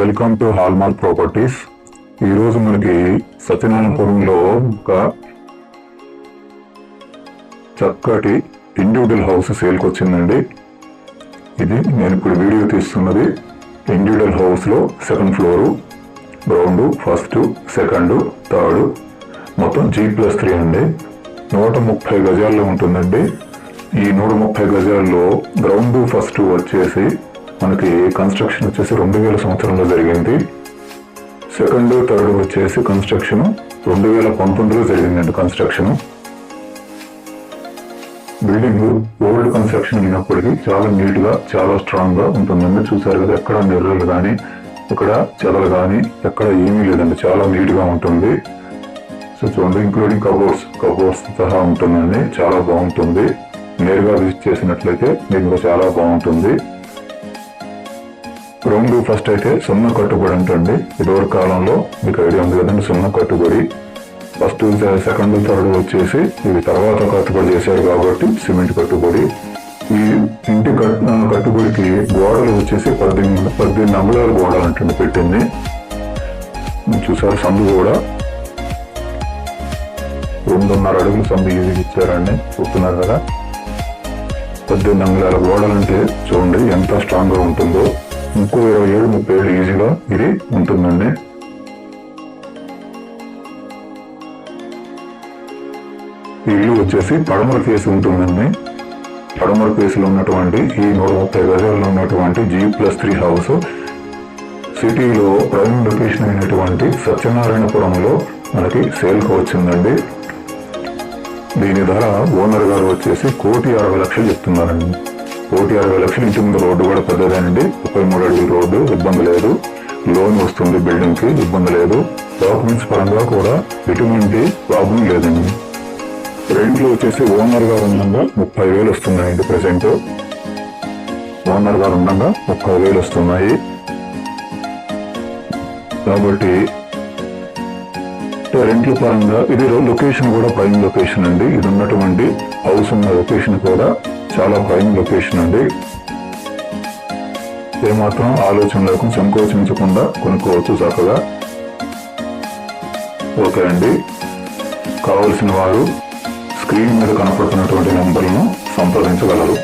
Welcome to hallmark properties. ఈరోజు మనకి సత్యనారాయణపురంలో ఒక చక్కటి ఇండివిజువల్ హౌస్ సేల్కి వచ్చిందండి. ఇది నేను ఇప్పుడు వీడియో తీస్తున్నది ఇండివిజువల్ హౌస్లో second floor, ground, first, second, third, మొత్తం G+3 అండి. 130 గజాల్లో ఉంటుందండి. ఈ 130 గజాల్లో గ్రౌండ్, ఫస్ట్ వచ్చేసి మనకి కన్స్ట్రక్షన్ వచ్చేసి 2000 సంవత్సరంలో జరిగింది. సెకండ్, థర్డ్ వచ్చేసి కన్స్ట్రక్షన్ 2019లో జరిగిందండి. కన్స్ట్రక్షన్ బిల్డింగ్ ఓల్డ్ కన్స్ట్రక్షన్ అయినప్పటికీ చాలా నీట్ గా, చాలా స్ట్రాంగ్ గా ఉంటుందండి. చూసారు కదా, ఎక్కడ నిర్రలు కానీ, ఇక్కడ చెదలు కానీ ఎక్కడ ఏమీ లేదండి. చాలా నీట్ గా ఉంటుంది. సో చూడండి, ఇంక్లూడింగ్ కబోర్డ్స్ సహా ఉంటుందండి. చాలా బాగుంటుంది. నేరుగా విజిట్ చేసినట్లయితే మీకు చాలా బాగుంటుంది. గ్రౌండ్ ఫస్ట్ అయితే సున్నా కట్టుబడి ఉంటుంది. ఇదివరకు కాలంలో మీకు ఐడియా ఉంది కదండి, సున్నా కట్టుబడి. ఫస్ట్, సెకండ్, థర్డ్ వచ్చేసి ఇవి తర్వాత కట్టుబడి చేశారు కాబట్టి సిమెంట్ కట్టుబడి. ఈ ఇంటి కట్టుబడికి గోడలు వచ్చేసి 18 అంగుళాల గోడలు అంటుంది పెట్టింది. చూసారు, సందు కూడా 2.5 అడుగులు సందు ఈజీ ఇచ్చారండి. చూస్తున్నారు కదా, 18 అంగుళాల గోడలు అంటే చూడండి ఎంత స్ట్రాంగ్ గా ఉంటుందో. ఇంకో 27-30 ఏళ్ళు ఈజీగా ఇది ఉంటుందండి. ఈ ఇల్లు వచ్చేసి పడమర ఫేస్ ఉంటుందండి. పడమర ఫేస్ లో ఉన్నటువంటి ఈ 130 గజాల్లో ఉన్నటువంటి G+3 హౌస్ సిటీలో ప్రైమ్ లొకేషన్ అయినటువంటి సత్యనారాయణపురంలో మనకి సేల్కి వచ్చిందండి. దీని ధర ఓనర్ గారు వచ్చేసి 1,60,00,000 చెప్తున్నారండి. 1,60,00,000. ఇంటి ముందు రోడ్డు కూడా పెద్దదేనండి. 33 అడుగుల రోడ్డు, ఇబ్బంది లేదు. లోన్ వస్తుంది బిల్డింగ్ కి, ఇబ్బంది లేదు. డాక్యుమెంట్స్ పరంగా కూడా ఎటువంటి ప్రాబ్లం లేదండి. రెంట్లో వచ్చేసి ఓనర్ గారు ఉండగా 30,000 వస్తున్నాయండి. ప్రెసెంట్ ఓనర్ గారు ఉండగా 30,000 వస్తున్నాయి. కాబట్టి రెంట్ల పరంగా ఇది లొకేషన్ కూడా ప్రైమ్ లొకేషన్ అండి. ఇది ఉన్నటువంటి హౌస్ ఉన్న లొకేషన్ కూడా చాలా ప్రైమ్ లొకేషన్ అండి. ఏమాత్రం ఆలోచన లేకుండా, సంకోచించకుండా కొనుక్కోవచ్చు చక్కగా. ఓకే అండి, కావలసిన వారు స్క్రీన్ మీద కనపడుతున్నటువంటి నంబర్లను సంప్రదించగలరు.